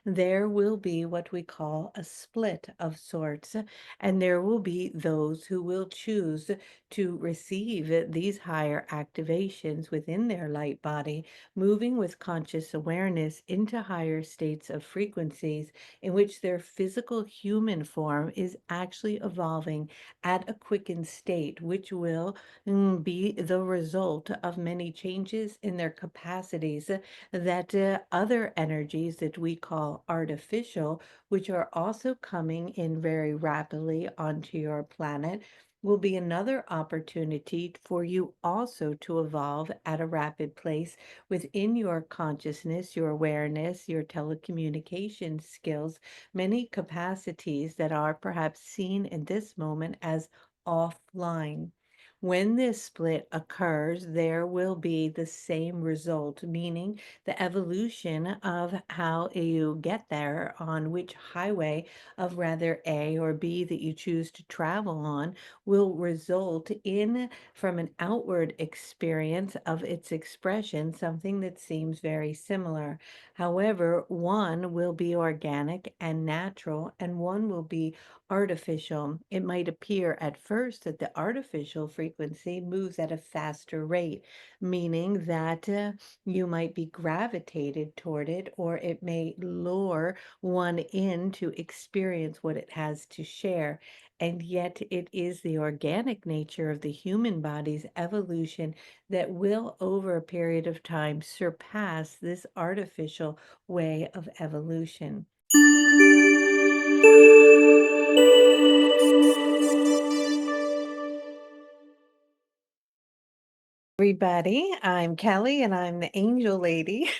there will be what we call a split of sorts, and there will be those who will choose to receive these higher activations within their light body, moving with conscious awareness into higher states of frequencies in which their physical human form is actually evolving at a quickened state, which will be the result of many changes in their capacities that other energies that we call artificial, which are also coming in very rapidly onto your planet, will be another opportunity for you also to evolve at a rapid pace within your consciousness, your awareness, your telecommunication skills, many capacities that are perhaps seen in this moment as offline. When this split occurs, there will be the same result, meaning the evolution of how you get there, on which highway of rather A or B that you choose to travel on, will result in, from an outward experience of its expression, something that seems very similar. However, one will be organic and natural, and one will be artificial. It might appear at first that the artificial frequency moves at a faster rate, meaning that you might be gravitated toward it, or it may lure one in to experience what it has to share. And yet, it is the organic nature of the human body's evolution that will, over a period of time, surpass this artificial way of evolution. Everybody, I'm Kelly and I'm the angel lady.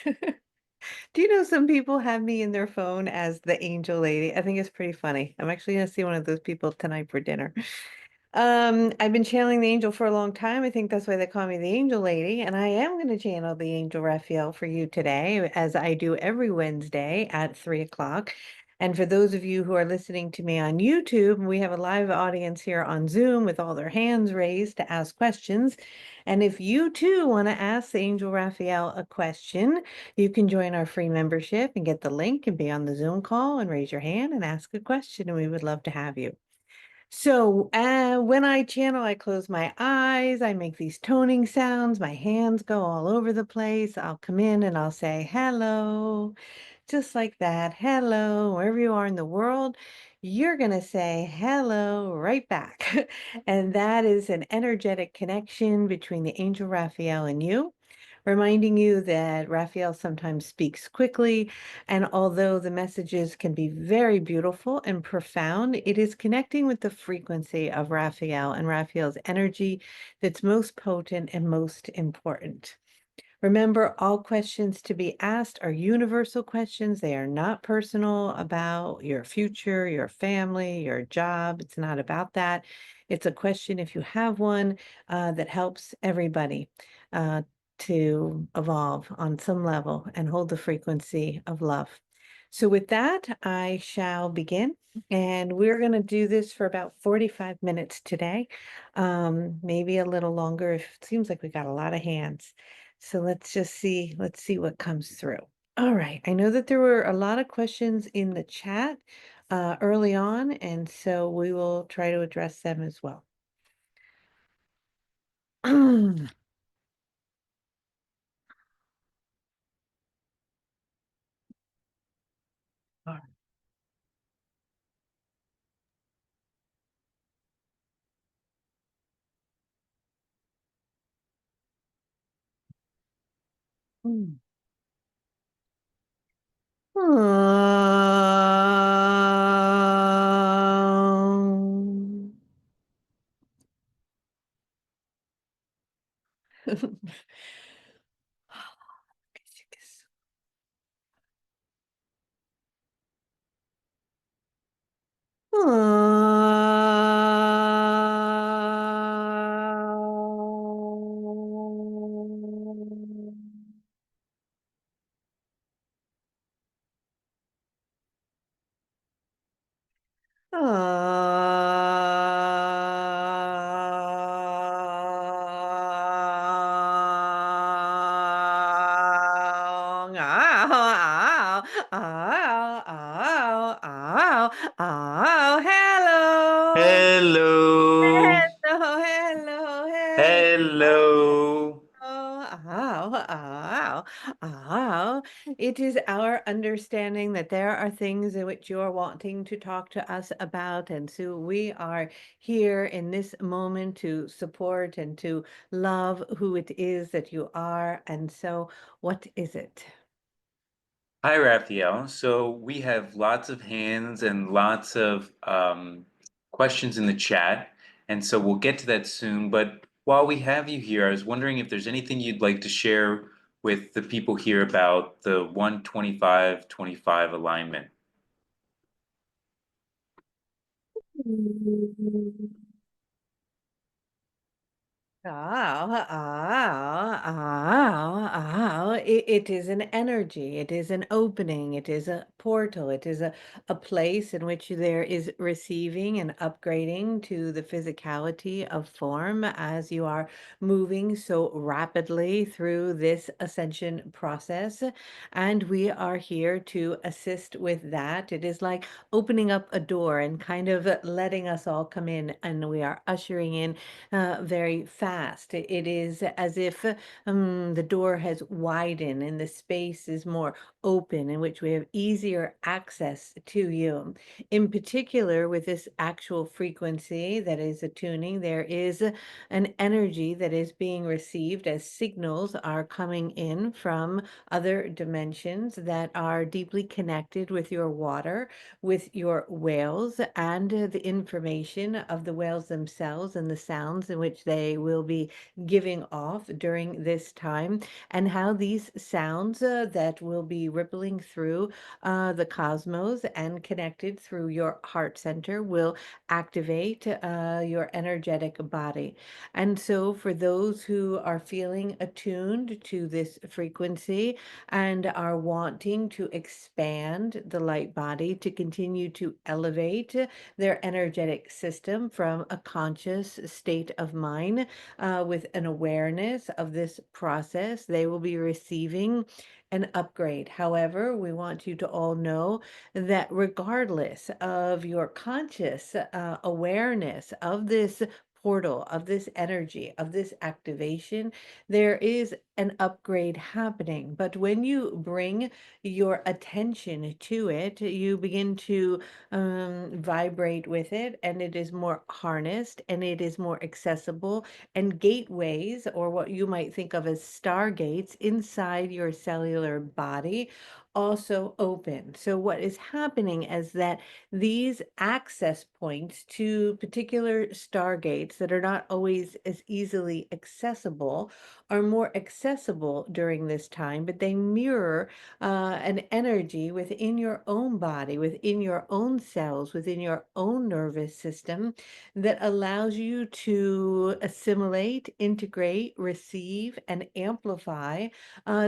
Do you know some people have me in their phone as the angel lady? I think it's pretty funny. I'm actually going to see one of those people tonight for dinner. I've been channeling the angel for a long time. I think that's why they call me the angel lady. And I am going to channel the angel Raphael for you today, as I do every Wednesday at 3 o'clock. And for those of you who are listening to me on YouTube, we have a live audience here on Zoom with all their hands raised to ask questions. And if you too want to ask the angel Raphael a question, you can join our free membership and get the link and be on the Zoom call and raise your hand and ask a question. And we would love to have you. So when I channel, I close my eyes, I make these toning sounds, my hands go all over the place. I'll come in and I'll say, hello, just like that. Hello, wherever you are in the world, you're going to say hello right back. And that is an energetic connection between the angel Raphael and you, reminding you that Raphael sometimes speaks quickly, and although the messages can be very beautiful and profound, it is connecting with the frequency of Raphael and Raphael's energy that's most potent and most important. Remember, all questions to be asked are universal questions. They are not personal about your future, your family, your job. It's not about that. It's a question, if you have one, that helps everybody uh, to evolve on some level and hold the frequency of love. So, with that, I shall begin. And we're going to do this for about 45 minutes today, maybe a little longer. It seems like we got a lot of hands. So let's see what comes through. All right. I know that there were a lot of questions in the chat early on, and so we will try to address them as well. All right. Mm. oh, oh, oh, hello. Hello. Hello, hello, hello. Hello. Oh, oh, oh. It is our understanding that there are things in which you're wanting to talk to us about. And so we are here in this moment to support and to love who it is that you are. And so, what is it? Hi, Raphael. So we have lots of hands and lots of questions in the chat. And so we'll get to that soon. But while we have you here, I was wondering if there's anything you'd like to share with the people here about the 125-25 alignment. It is an energy, it is an opening, it is a portal, it is a place in which there is receiving and upgrading to the physicality of form as you are moving so rapidly through this ascension process. And we are here to assist with that. It is like opening up a door and kind of letting us all come in, and we are ushering in very fast. It is as if the door has widened and the space is more open, in which we have easier access to you. In particular, with this actual frequency that is attuning, there is an energy that is being received as signals are coming in from other dimensions that are deeply connected with your water, with your whales, and the information of the whales themselves and the sounds in which they will be giving off during this time, and how these sounds that will be rippling through the cosmos and connected through your heart center will activate your energetic body. And so, for those who are feeling attuned to this frequency and are wanting to expand the light body to continue to elevate their energetic system from a conscious state of mind with an awareness of this process, they will be receiving an upgrade. However, we want you to all know that regardless of your conscious awareness of this portal, of this energy, of this activation, there is an upgrade happening. But when you bring your attention to it, you begin to vibrate with it, and it is more harnessed and it is more accessible. And gateways, or what you might think of as stargates inside your cellular body, also open. So, what is happening is that these access points to particular stargates that are not always as easily accessible are more accessible during this time, but they mirror an energy within your own body, within your own cells, within your own nervous system that allows you to assimilate, integrate, receive, and amplify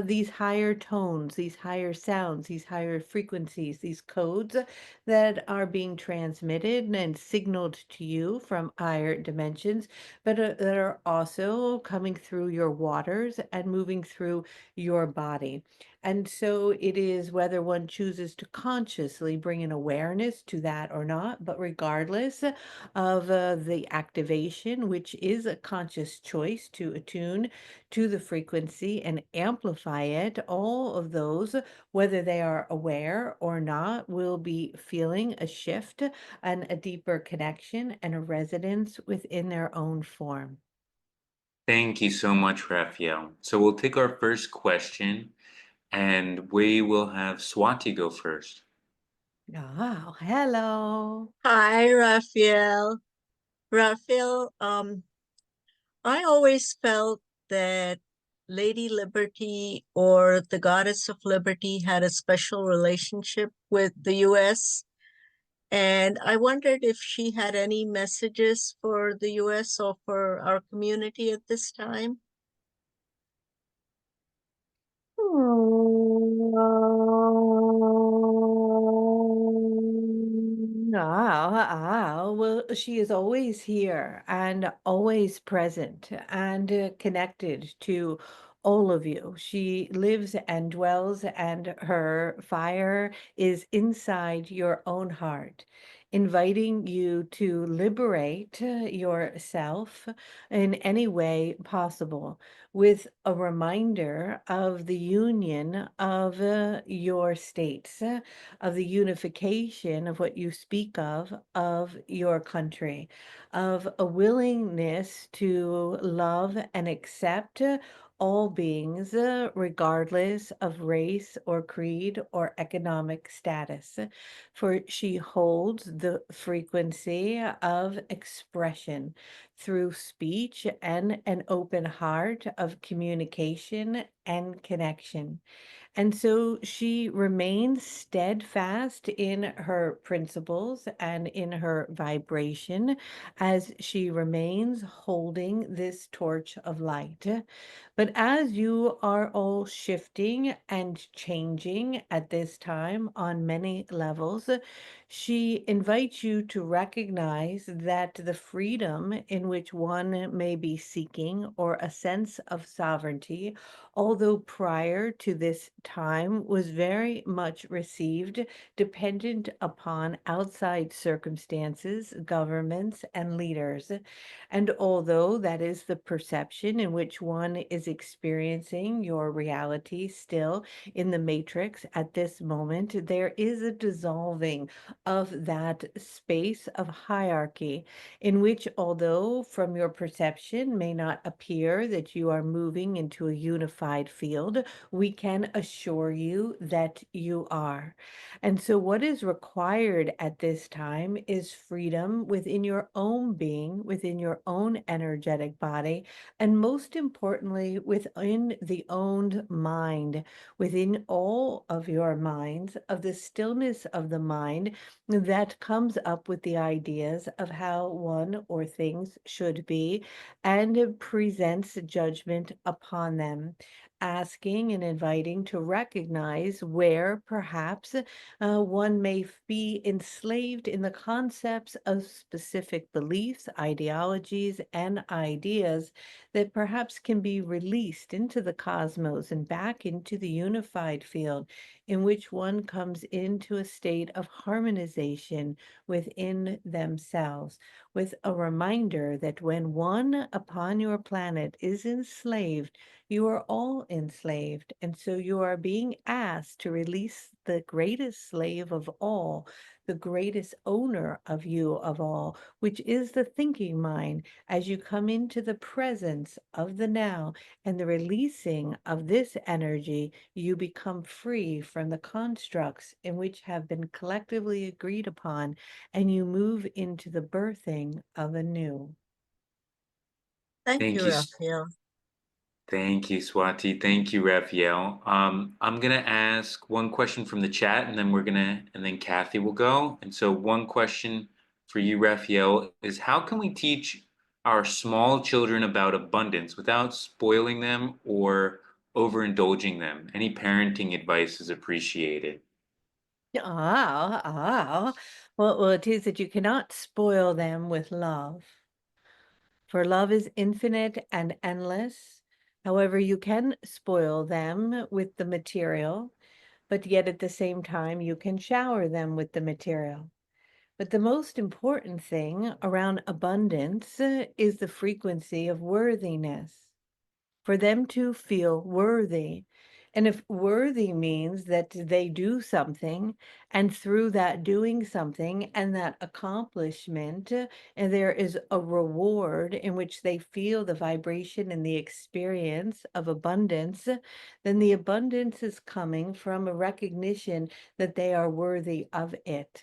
these higher tones, these higher sounds, these higher frequencies, these codes that are being transmitted and signaled to you from higher dimensions, but that are also coming through your waters and moving through your body. And so it is whether one chooses to consciously bring an awareness to that or not, but regardless of the activation, which is a conscious choice to attune to the frequency and amplify it, all of those, whether they are aware or not, will be feeling a shift and a deeper connection and a resonance within their own form. Thank you so much, Raphael. So we'll take our first question and we will have Swati go first. Oh, hello. Hi, Raphael. Raphael, I always felt that Lady Liberty or the Goddess of Liberty had a special relationship with the US. And I wondered if she had any messages for the US or for our community at this time. Well, she is always here and always present and connected to all of you. She lives and dwells, and her fire is inside your own heart, inviting you to liberate yourself in any way possible, with a reminder of the union of your states, of the unification of what you speak of your country, of a willingness to love and accept all beings, regardless of race or creed or economic status. For she holds the frequency of expression through speech and an open heart of communication and connection. And so she remains steadfast in her principles and in her vibration as she remains holding this torch of light. But as you are all shifting and changing at this time on many levels, she invites you to recognize that the freedom in which one may be seeking, or a sense of sovereignty, although prior to this time was very much received dependent upon outside circumstances, governments, and leaders. And although that is the perception in which one is experiencing your reality still in the matrix at this moment, there is a dissolving of that space of hierarchy in which, although from your perception may not appear that you are moving into a unified field, we can assure you that you are. And so, what is required at this time is freedom within your own being, within your own energetic body, and most importantly, within the owned mind, within all of your minds, of the stillness of the mind that comes up with the ideas of how one or things should be and presents judgment upon them, asking and inviting to recognize where perhaps one may be enslaved in the concepts of specific beliefs, ideologies, and ideas that perhaps can be released into the cosmos and back into the unified field, in which one comes into a state of harmonization within themselves, with a reminder that when one upon your planet is enslaved, you are all enslaved. And so you are being asked to release the greatest slave of all, the greatest owner of you of all, which is the thinking mind, as you come into the presence of the now and the releasing of this energy, you become free from the constructs in which have been collectively agreed upon, and you move into the birthing of a new. Thank Thank you, you. Raphael. Thank you, Swati. Thank you, Raphael. I'm gonna ask one question from the chat, and then Kathy will go. And so, one question for you, Raphael, is how can we teach our small children about abundance without spoiling them or overindulging them? Any parenting advice is appreciated. Well, it is that you cannot spoil them with love. For love is infinite and endless. However, you can spoil them with the material, but yet at the same time, you can shower them with the material. But the most important thing around abundance is the frequency of worthiness, for them to feel worthy. And if worthy means that they do something, and through that doing something and that accomplishment, and there is a reward in which they feel the vibration and the experience of abundance, then the abundance is coming from a recognition that they are worthy of it.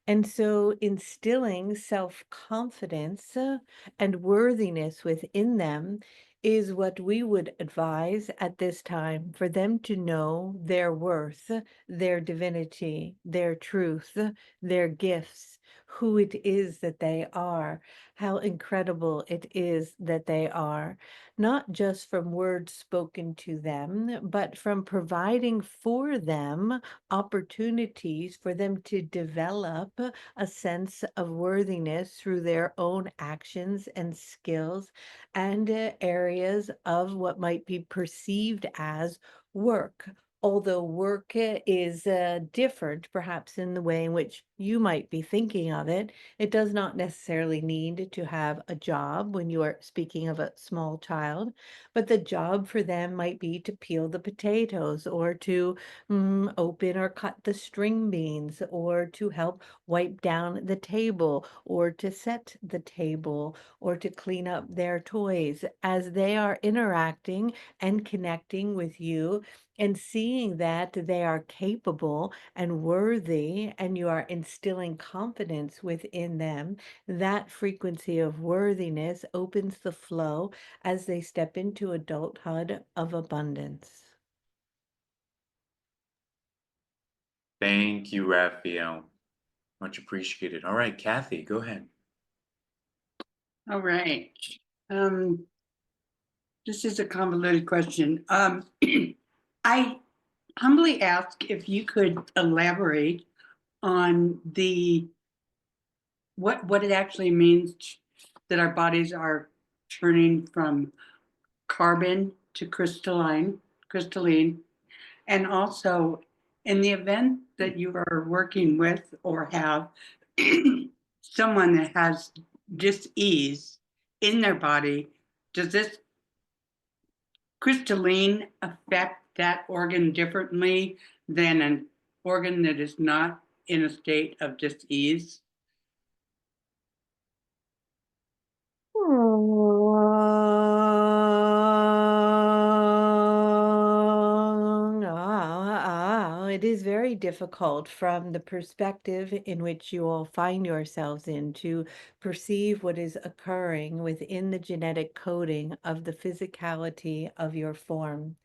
And so instilling self-confidence and worthiness within them is what we would advise at this time, for them to know their worth, their divinity, their truth, their gifts, who it is that they are, how incredible it is that they are, not just from words spoken to them, but from providing for them opportunities for them to develop a sense of worthiness through their own actions and skills and areas of what might be perceived as work. Although work is different, perhaps in the way in which you might be thinking of it, it does not necessarily need to have a job when you are speaking of a small child, but the job for them might be to peel the potatoes or to open or cut the string beans or to help wipe down the table or to set the table or to clean up their toys as they are interacting and connecting with you and seeing that they are capable and worthy, and you are instilling confidence within them, that frequency of worthiness opens the flow as they step into adulthood of abundance. Thank you, Raphael. Much appreciated. All right, Kathy, go ahead. All right. This is a convoluted question. I humbly ask if you could elaborate on what it actually means that our bodies are turning from carbon to crystalline, and also in the event that you are working with or have someone that has dis-ease in their body, does this crystalline affect that organ differently than an organ that is not in a state of dis-ease? It is very difficult from the perspective in which you all find yourselves in to perceive what is occurring within the genetic coding of the physicality of your form.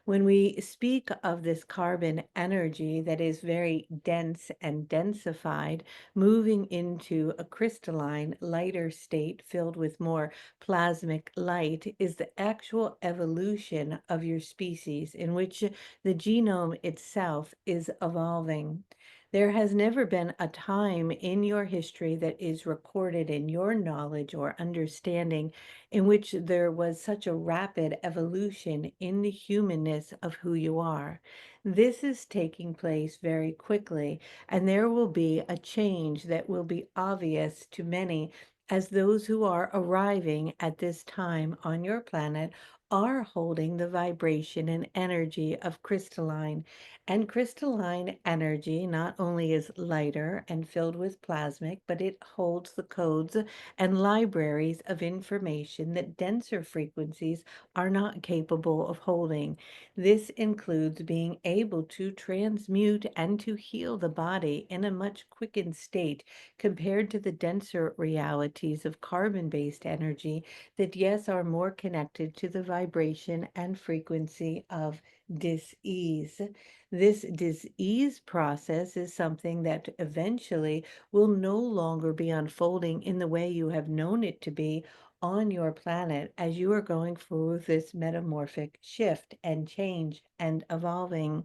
When we speak of this carbon energy that is very dense and densified, moving into a crystalline, lighter state filled with more plasmic light, is the actual evolution of your species in which the genome itself is evolving. There has never been a time in your history that is recorded in your knowledge or understanding in which there was such a rapid evolution in the humanness of who you are. This is taking place very quickly, and there will be a change that will be obvious to many as those who are arriving at this time on your planet are holding the vibration and energy of crystalline. And crystalline energy not only is lighter and filled with plasmic, but it holds the codes and libraries of information that denser frequencies are not capable of holding. This includes being able to transmute and to heal the body in a much quickened state compared to the denser realities of carbon-based energy that, yes, are more connected to the vibration and frequency of dis-ease. This dis-ease process is something that eventually will no longer be unfolding in the way you have known it to be on your planet as you are going through this metamorphic shift and change and evolving.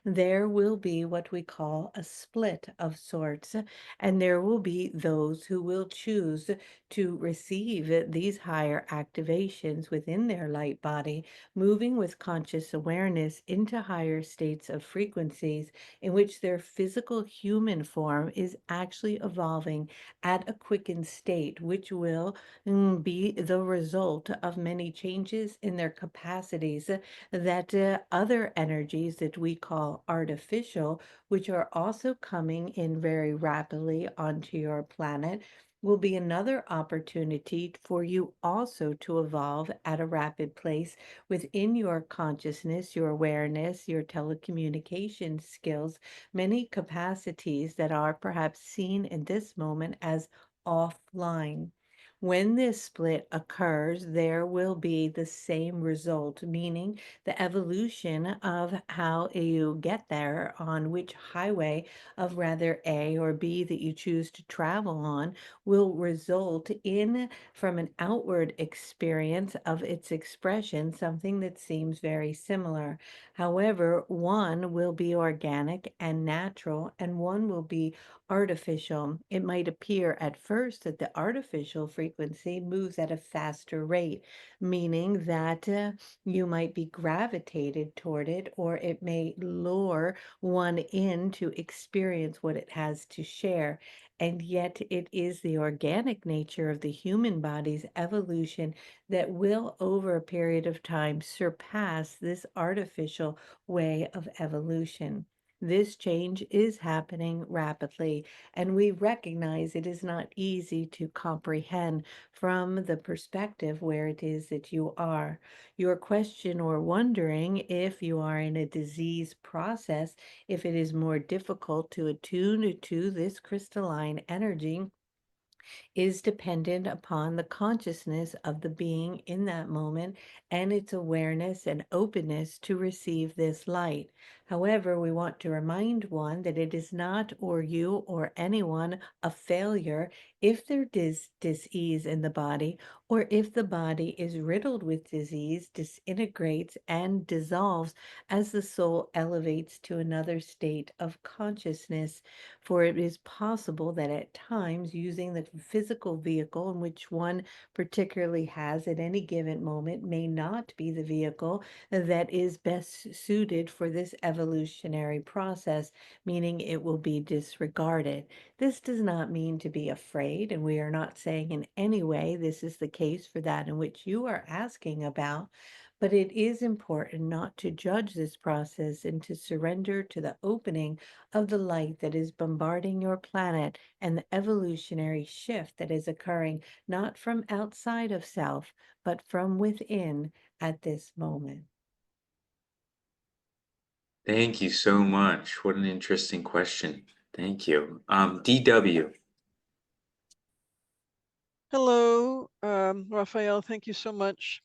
There will be what we call a split of sorts, and there will be those who will choose to receive these higher activations within their light body, moving with conscious awareness into higher states of frequencies in which their physical human form is actually evolving at a quickened state, which will be the result of many changes in their capacities that other energies that we call artificial, which are also coming in very rapidly onto your planet, will be another opportunity for you also to evolve at a rapid pace within your consciousness, your awareness, your telecommunication skills, many capacities that are perhaps seen in this moment as offline. When this split occurs, there will be the same result, meaning the evolution of how you get there, on which highway of rather A or B that you choose to travel on, will result in, from an outward experience of its expression, something that seems very similar. However, one will be organic and natural, and one will be artificial. It might appear at first that the artificial frequency moves at a faster rate, meaning that you might be gravitated toward it, or it may lure one in to experience what it has to share. And yet, it is the organic nature of the human body's evolution that will, over a period of time, surpass this artificial way of evolution. This change is happening rapidly, and we recognize it is not easy to comprehend from the perspective where it is that you are. Your question or wondering if you are in a disease process, if it is more difficult to attune to this crystalline energy, is dependent upon the consciousness of the being in that moment and its awareness and openness to receive this light. However, we want to remind one that it is not, or you or anyone, a failure if there is disease in the body, or if the body is riddled with disease, disintegrates and dissolves as the soul elevates to another state of consciousness. For it is possible that at times, using the physical vehicle in which one particularly has at any given moment may not be the vehicle that is best suited for this evolutionary process, meaning it will be disregarded. This does not mean to be afraid, and we are not saying in any way this is the case for that in which you are asking about. But it is important not to judge this process and to surrender to the opening of the light that is bombarding your planet and the evolutionary shift that is occurring not from outside of self, but from within at this moment. Thank you so much. What an interesting question. Thank you. DW. Hello, Raphael. Thank you so much.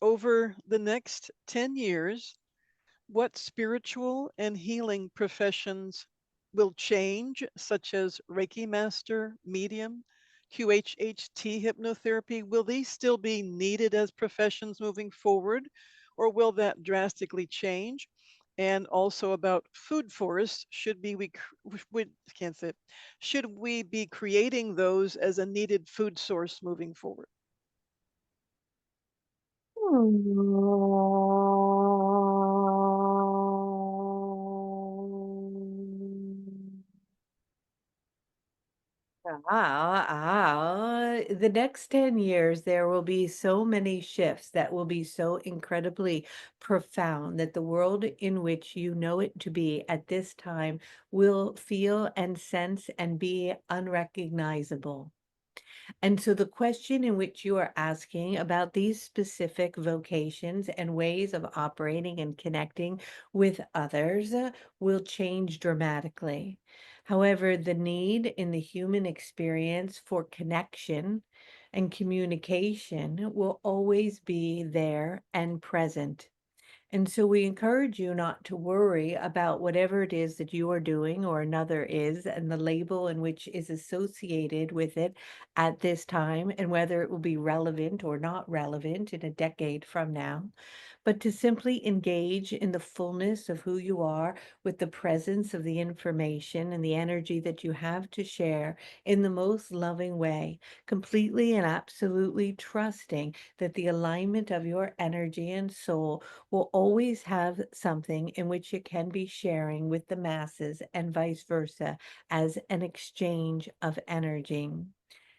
Over the next 10 years, what spiritual and healing professions will change, such as Reiki Master, Medium, QHHT hypnotherapy? Will these still be needed as professions moving forward, or will that drastically change? And also about food forests, can't say it. Should we be creating those as a needed food source moving forward? The next 10 years, there will be so many shifts that will be so incredibly profound that the world in which you know it to be at this time will feel and sense and be unrecognizable. And so the question in which you are asking about these specific vocations and ways of operating and connecting with others will change dramatically. However, the need in the human experience for connection and communication will always be there and present. And so we encourage you not to worry about whatever it is that you are doing or another is, and the label in which is associated with it at this time, and whether it will be relevant or not relevant in a decade from now, but to simply engage in the fullness of who you are with the presence of the information and the energy that you have to share in the most loving way, completely and absolutely trusting that the alignment of your energy and soul will always have something in which it can be sharing with the masses and vice versa as an exchange of energy.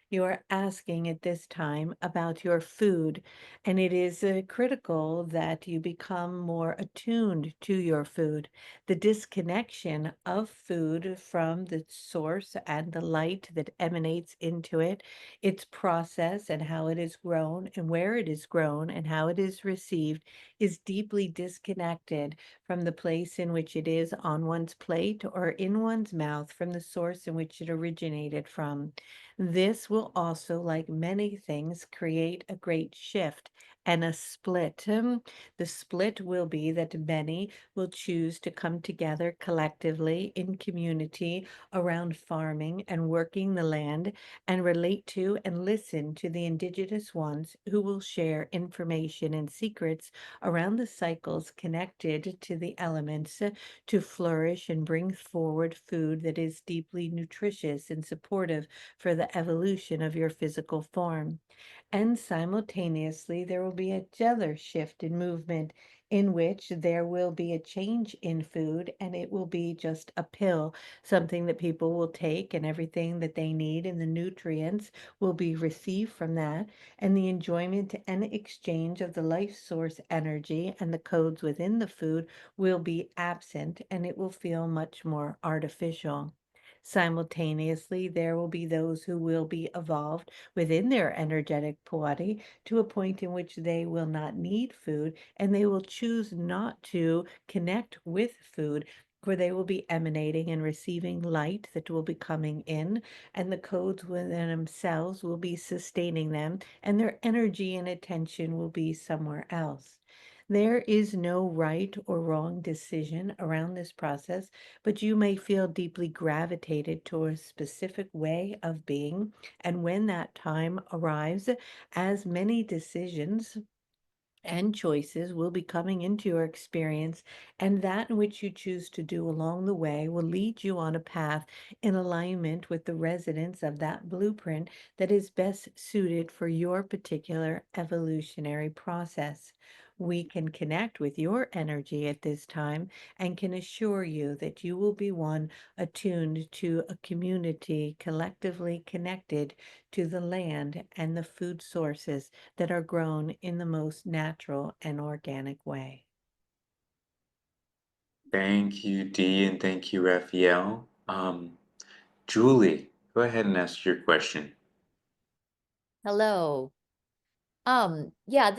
You are asking at this time about your food, and it is critical that you become more attuned to your food. The disconnection of food from the source and the light that emanates into it, its process and how it is grown and where it is grown and how it is received, is deeply disconnected from the place in which it is on one's plate or in one's mouth from the source in which it originated from. This will also, like many things, create a great shift and a split. The split will be that many will choose to come together collectively in community around farming and working the land and relate to and listen to the indigenous ones who will share information and secrets around the cycles connected to the elements to flourish and bring forward food that is deeply nutritious and supportive for the evolution of your physical form. And simultaneously, there will be another shift in movement in which there will be a change in food and it will be just a pill, something that people will take, and everything that they need and the nutrients will be received from that. And the enjoyment and exchange of the life source energy and the codes within the food will be absent and it will feel much more artificial. Simultaneously, there will be those who will be evolved within their energetic body to a point in which they will not need food and they will choose not to connect with food, for they will be emanating and receiving light that will be coming in, and the codes within themselves will be sustaining them, and their energy and attention will be somewhere else. There is no right or wrong decision around this process, but you may feel deeply gravitated to a specific way of being. And when that time arrives, as many decisions and choices will be coming into your experience, and that in which you choose to do along the way will lead you on a path in alignment with the resonance of that blueprint that is best suited for your particular evolutionary process. We can connect with your energy at this time and can assure you that you will be one attuned to a community collectively connected to the land and the food sources that are grown in the most natural and organic way. Thank you, Dee, and thank you, Raphael. Julie, go ahead and ask your question. Hello. Yeah,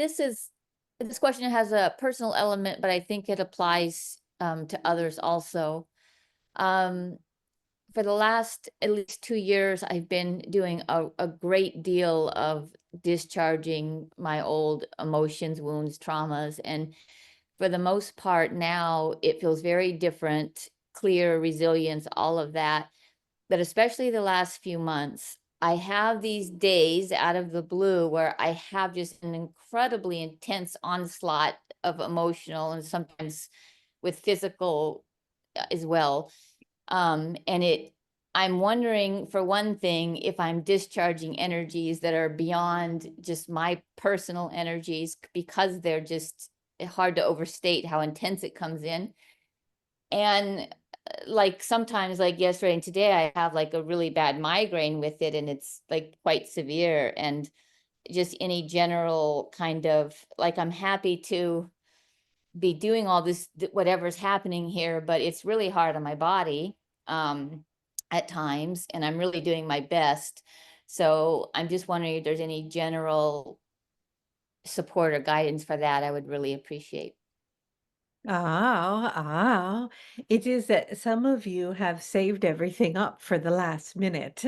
this question has a personal element, but I think it applies to others also. For the last at least 2 years, I've been doing a great deal of discharging my old emotions, wounds, traumas, and for the most part now it feels very different, clear, resilience, all of that. But especially the last few months, I have these days out of the blue where I have just an incredibly intense onslaught of emotional and sometimes with physical as well. And I'm wondering, for one thing, if I'm discharging energies that are beyond just my personal energies because they're just hard to overstate how intense it comes in. And like sometimes, like yesterday and today, I have like a really bad migraine with it, and it's like quite severe. And just any general kind of like, I'm happy to be doing all this, whatever's happening here, but it's really hard on my body at times, and I'm really doing my best. So I'm just wondering if there's any general support or guidance for that. I would really appreciate. Oh, it is that some of you have saved everything up for the last minute,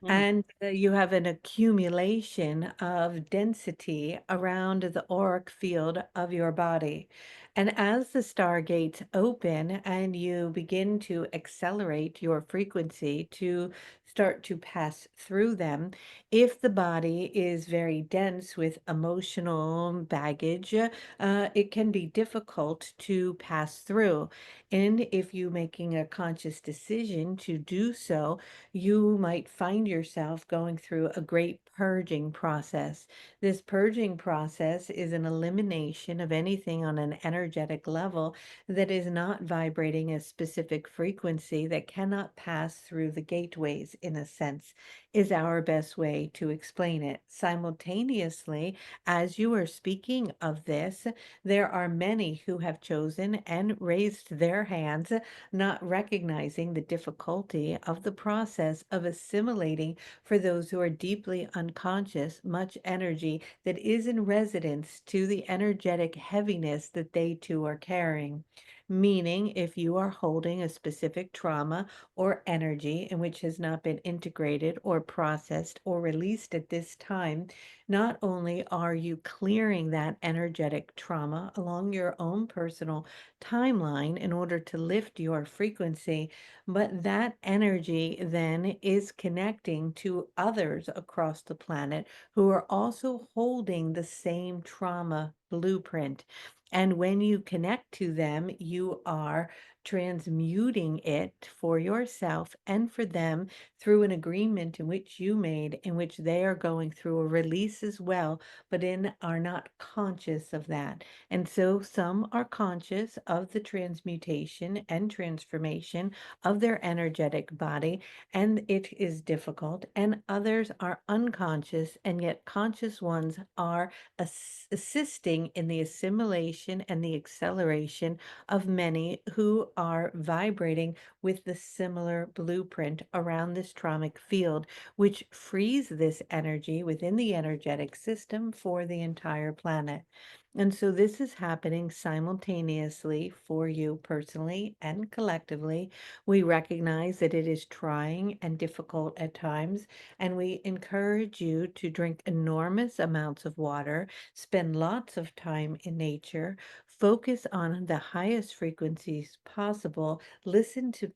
and you have an accumulation of density around the auric field of your body. And as the stargates open and you begin to accelerate your frequency to start to pass through them, if the body is very dense with emotional baggage, it can be difficult to pass through. And if you making a conscious decision to do so, you might find yourself going through a great purging process. This purging process is an elimination of anything on an energetic level that is not vibrating a specific frequency that cannot pass through the gateways, in a sense, is our best way to explain it. Simultaneously, as you are speaking of this, there are many who have chosen and raised their hands, not recognizing the difficulty of the process of assimilating for those who are deeply unconscious much energy that is in resonance to the energetic heaviness that they too are carrying. meaning if you are holding a specific trauma or energy in which has not been integrated or processed or released at this time, not only are you clearing that energetic trauma along your own personal timeline in order to lift your frequency, but that energy then is connecting to others across the planet who are also holding the same trauma blueprint. And when you connect to them, you are transmuting it for yourself and for them through an agreement in which you made, in which they are going through a release as well, but are not conscious of that. And so some are conscious of the transmutation and transformation of their energetic body, and it is difficult, and others are unconscious, and yet conscious ones are assisting in the assimilation and the acceleration of many who are vibrating with the similar blueprint around this traumatic field, which frees this energy within the energetic system for the entire planet. And so this is happening simultaneously for you personally and collectively. We recognize that it is trying and difficult at times, and we encourage you to drink enormous amounts of water, spend lots of time in nature, focus on the highest frequencies possible, listen to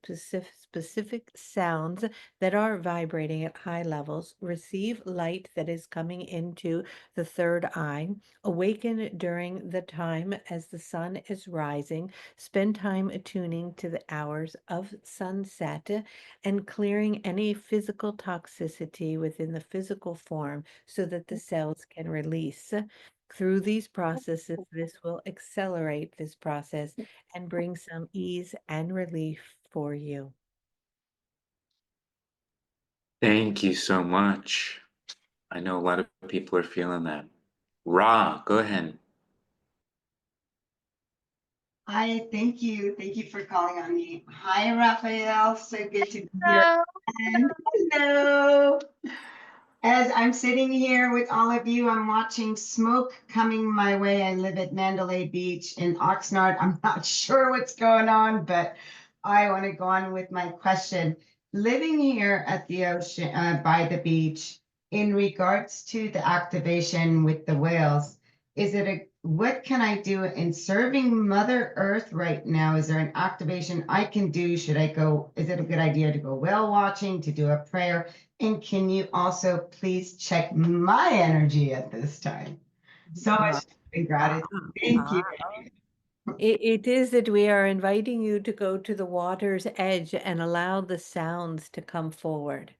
specific sounds that are vibrating at high levels, receive light that is coming into the third eye, awaken during the time as the sun is rising, spend time attuning to the hours of sunset, and clearing any physical toxicity within the physical form so that the cells can release. Through these processes, this will accelerate this process and bring some ease and relief for you. Thank you so much. I know a lot of people are feeling that. Ra, go ahead. Hi, thank you. Thank you for calling on me. Hi, Raphael. So good to be here. And hello. As I'm sitting here with all of you, I'm watching smoke coming my way. I live at Mandalay Beach in Oxnard. I'm not sure what's going on, but I want to go on with my question. Living here at the ocean, by the beach, in regards to the activation with the whales, what can I do in serving Mother Earth right now? Is there an activation I can do? Is it a good idea to go whale watching, to do a prayer? And can you also please check my energy at this time? So much gratitude. Thank you. It is that we are inviting you to go to the water's edge and allow the sounds to come forward.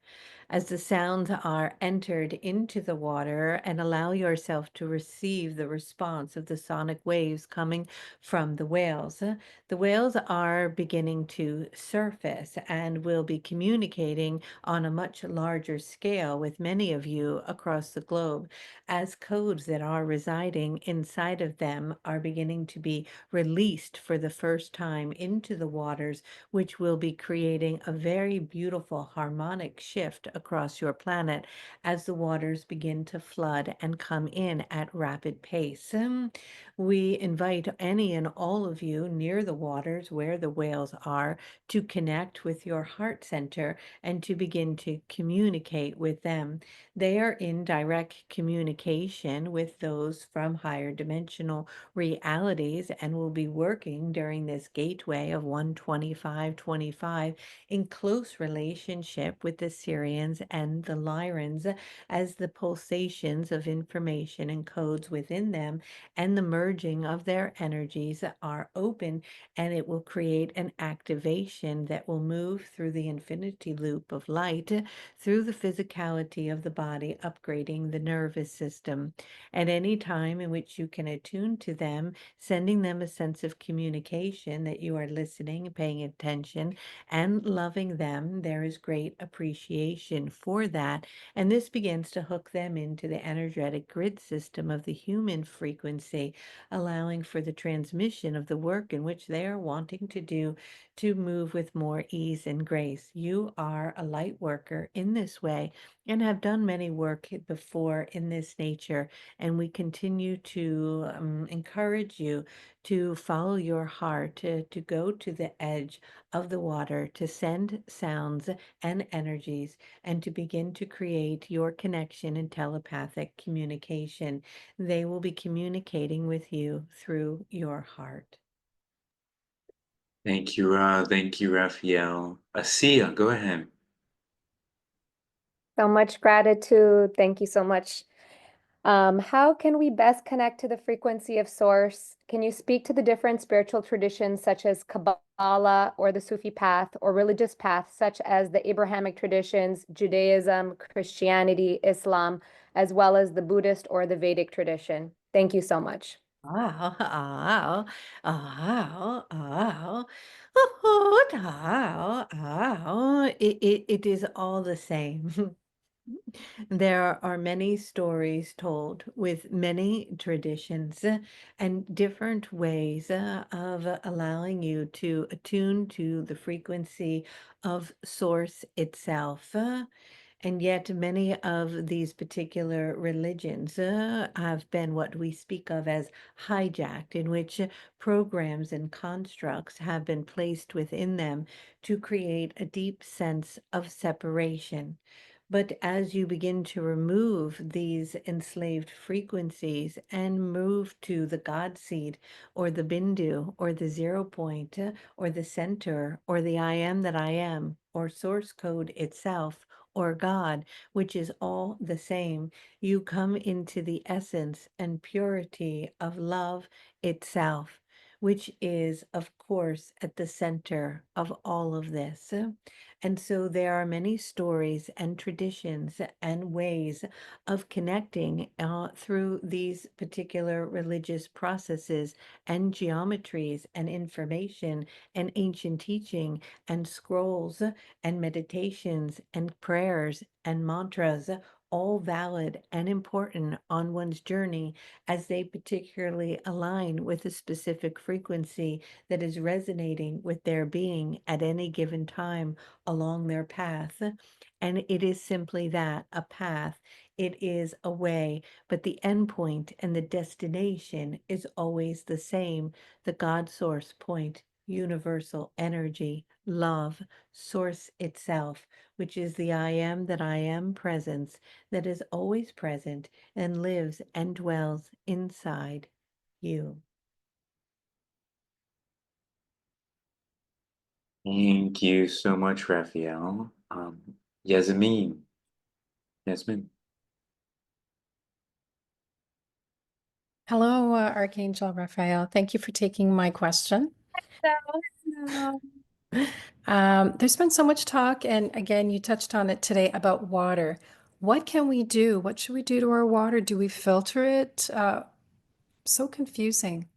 As the sounds are entered into the water, and allow yourself to receive the response of the sonic waves coming from the whales. The whales are beginning to surface and will be communicating on a much larger scale with many of you across the globe, as codes that are residing inside of them are beginning to be released for the first time into the waters, which will be creating a very beautiful harmonic shift across your planet as the waters begin to flood and come in at rapid pace. We invite any and all of you near the waters where the whales are to connect with your heart center and to begin to communicate with them. They are in direct communication with those from higher dimensional realities and will be working during this gateway of 12525 in close relationship with the Syrians and the Lyrans, as the pulsations of information and codes within them and the merging of their energies are open, and it will create an activation that will move through the infinity loop of light through the physicality of the body, upgrading the nervous system. At any time in which you can attune to them, sending them a sense of communication that you are listening, paying attention, and loving them, there is great appreciation for that. And this begins to hook them into the energetic grid system of the human frequency, allowing for the transmission of the work in which they are wanting to do to move with more ease and grace. You are a light worker in this way and have done many work before in this nature. And we continue to encourage you to follow your heart, to go to the edge of the water, to send sounds and energies, and to begin to create your connection and telepathic communication. They will be communicating with you through your heart. Thank you, Raphael. Asia, go ahead. So much gratitude. Thank you so much. How can we best connect to the frequency of source? Can you speak to the different spiritual traditions such as Kabbalah or the Sufi path, or religious paths such as the Abrahamic traditions, Judaism, Christianity, Islam, as well as the Buddhist or the Vedic tradition? Thank you so much. Ow, ow, ow, ow, oh, ow, ow. It is all the same. There are many stories told with many traditions and different ways of allowing you to attune to the frequency of Source itself. And yet, many of these particular religions have been what we speak of as hijacked, in which programs and constructs have been placed within them to create a deep sense of separation. But as you begin to remove these enslaved frequencies and move to the God seed or the Bindu or the 0 point or the center or the I am that I am or source code itself or God, which is all the same, you come into the essence and purity of love itself, which is, of course, at the center of all of this. And so there are many stories and traditions and ways of connecting through these particular religious processes and geometries and information and ancient teaching and scrolls and meditations and prayers and mantras, all valid and important on one's journey as they particularly align with a specific frequency that is resonating with their being at any given time along their path. And it is simply that, a path. It is a way, but the endpoint and the destination is always the same, the God source point, universal energy, love, source itself, which is the I am that I am presence that is always present and lives and dwells inside you. Thank you so much, Raphael. Yasmin. Yasmin. Hello, Archangel Raphael. Thank you for taking my question. No. There's been so much talk, and again, you touched on it today about water. What can we do? What should we do to our water? Do we filter it? So confusing.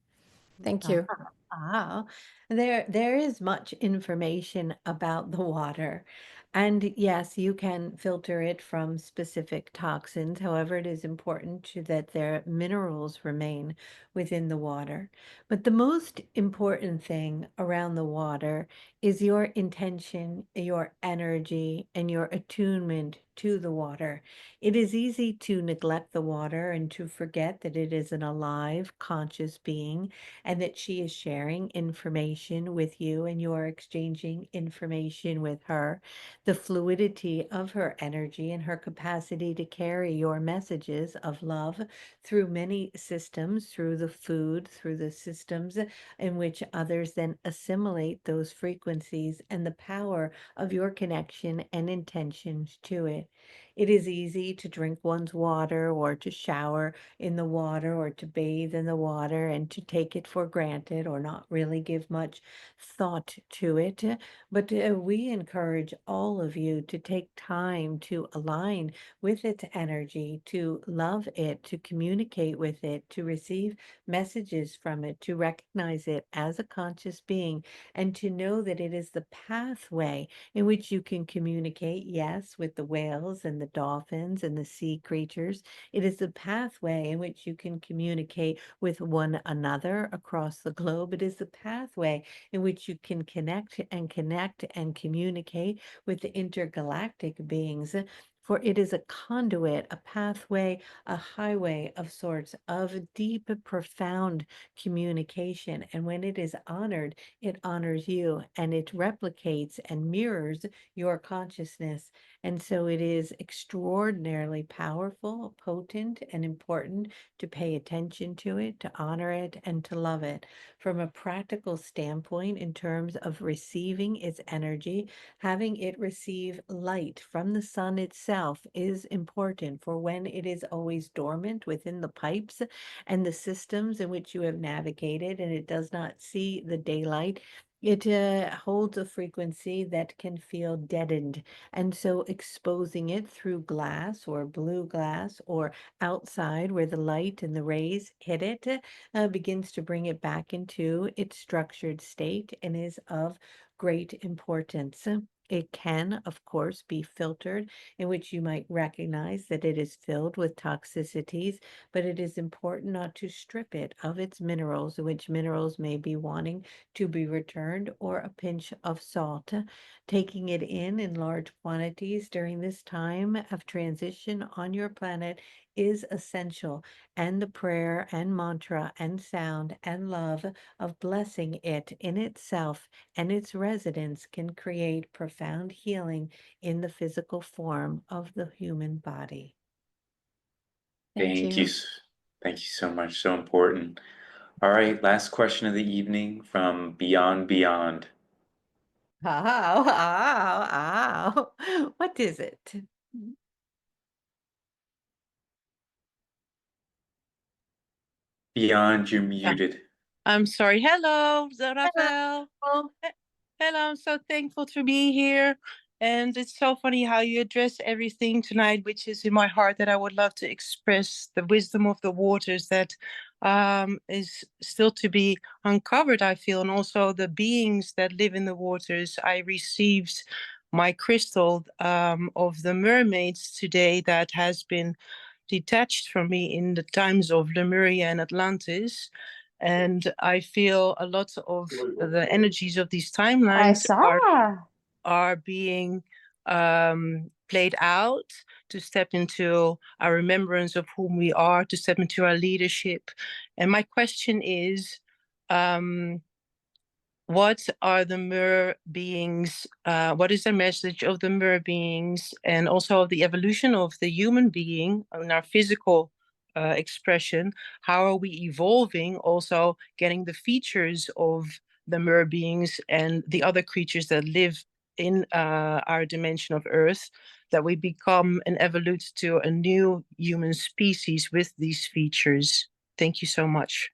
Thank Ah, you. ah, there is much information about the water. And yes, you can filter it from specific toxins. However, it is important that their minerals remain within the water. But the most important thing around the water is your intention, your energy, and your attunement to the water. It is easy to neglect the water and to forget that it is an alive, conscious being and that she is sharing information with you and you are exchanging information with her. The fluidity of her energy and her capacity to carry your messages of love through many systems, through the food, through the systems in which others then assimilate those frequencies and the power of your connection and intentions to it. It is easy to drink one's water or to shower in the water or to bathe in the water and to take it for granted or not really give much thought to it. But we encourage all of you to take time to align with its energy, to love it, to communicate with it, to receive messages from it, to recognize it as a conscious being, and to know that it is the pathway in which you can communicate, yes, with the whales and the dolphins and the sea creatures. It is the pathway in which you can communicate with one another across the globe. It is the pathway in which you can connect and communicate with the intergalactic beings. For it is a conduit, a pathway, a highway of sorts of deep, profound communication. And when it is honored, it honors you and it replicates and mirrors your consciousness. And so it is extraordinarily powerful, potent, and important to pay attention to it, to honor it, and to love it. From a practical standpoint, in terms of receiving its energy, having it receive light from the sun itself is important, for when it is always dormant within the pipes and the systems in which you have navigated and it does not see the daylight, it holds a frequency that can feel deadened. And so exposing it through glass or blue glass or outside where the light and the rays hit it begins to bring it back into its structured state and is of great importance. It can, of course, be filtered, in which you might recognize that it is filled with toxicities, but it is important not to strip it of its minerals, which minerals may be wanting to be returned, or a pinch of salt. Taking it in large quantities during this time of transition on your planet is essential, and the prayer and mantra and sound and love of blessing it in itself and its residence can create profound healing in the physical form of the human body. Thank you. Thank you so much. So important. All right, last question of the evening from Beyond Beyond. What is it? Beyond, you're Yeah, muted. I'm sorry. Hello, Raphael. Hello. Hello, I'm so thankful to be here. And it's so funny how you address everything tonight, which is in my heart, that I would love to express the wisdom of the waters that is still to be uncovered, I feel, and also the beings that live in the waters. I received my crystal of the mermaids today that has been detached from me in the times of Lemuria and Atlantis. And I feel a lot of the energies of these timelines are being played out to step into our remembrance of whom we are, to step into our leadership. And my question is, what are the Mer beings? What is the message of the Mer beings, and also of the evolution of the human being in our physical expression? How are we evolving, also getting the features of the Mer beings and the other creatures that live in our dimension of Earth, that we become and evolve to a new human species with these features? Thank you so much.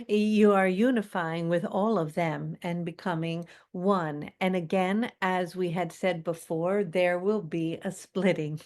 You are unifying with all of them and becoming one. And again, as we had said before, there will be a splitting,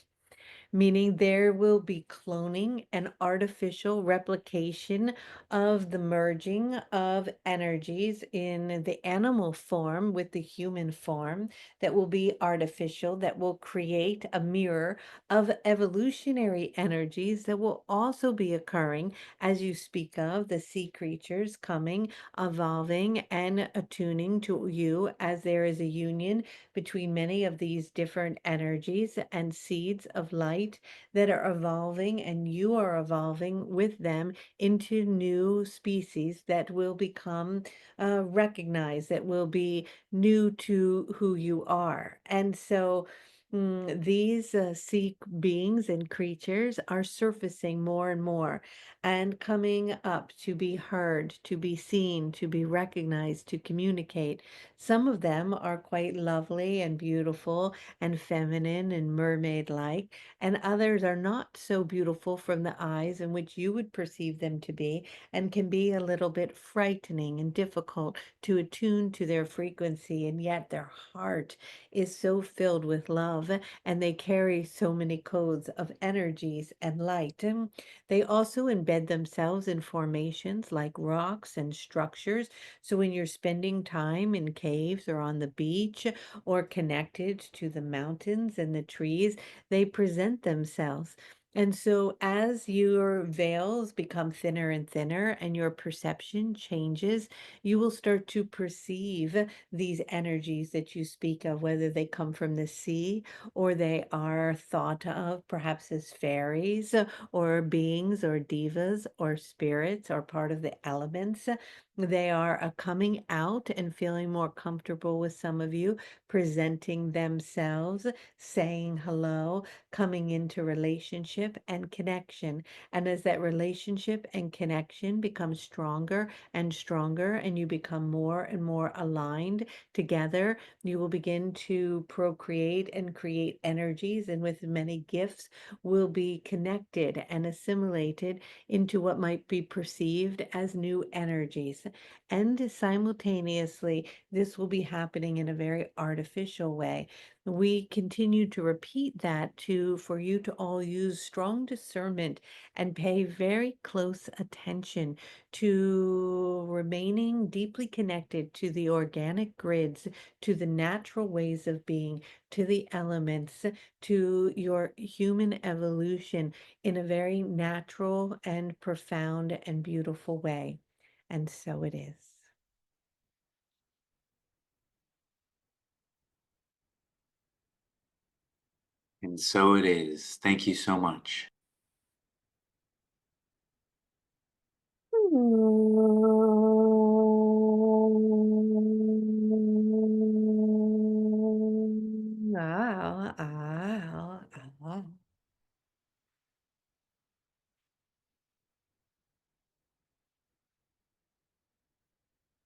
meaning there will be cloning and artificial replication of the merging of energies in the animal form with the human form that will be artificial, that will create a mirror of evolutionary energies that will also be occurring as you speak of the sea creatures coming, evolving, and attuning to you as there is a union between many of these different energies and seeds of light that are evolving, and you are evolving with them into new species that will become recognized, that will be new to who you are. And so these sea beings and creatures are surfacing more and more and coming up to be heard, to be seen, to be recognized, to communicate. Some of them are quite lovely and beautiful and feminine and mermaid-like, and others are not so beautiful from the eyes in which you would perceive them to be, and can be a little bit frightening and difficult to attune to their frequency, and yet their heart is so filled with love love, and they carry so many codes of energies and light. And they also embed themselves in formations like rocks and structures. So when you're spending time in caves or on the beach or connected to the mountains and the trees, they present themselves. And so, as your veils become thinner and thinner and your perception changes, you will start to perceive these energies that you speak of, whether they come from the sea or they are thought of perhaps as fairies or beings or divas or spirits or part of the elements. They are coming out and feeling more comfortable with some of you, presenting themselves, saying hello, coming into relationship and connection. And as that relationship and connection becomes stronger and stronger, and you become more and more aligned together, you will begin to procreate and create energies, and with many gifts will be connected and assimilated into what might be perceived as new energies. And simultaneously, this will be happening in a very artificial way. We continue to repeat that for you to all use strong discernment and pay very close attention to remaining deeply connected to the organic grids, to the natural ways of being, to the elements, to your human evolution in a very natural and profound and beautiful way. And so it is. And so it is. Thank you so much. Wow, wow, wow.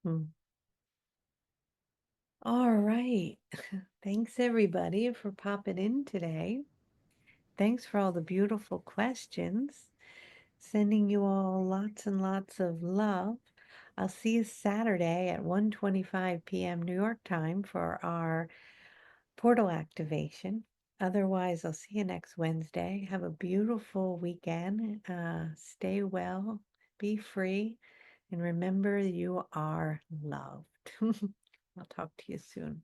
Hmm. All right. Thanks everybody for popping in today. Thanks for all the beautiful questions. Sending you all lots and lots of love. I'll see you Saturday at 1:25 p.m. New York time for our portal activation. Otherwise, I'll see you next Wednesday. Have a beautiful weekend. Stay well, be free, and remember you are loved. I'll talk to you soon.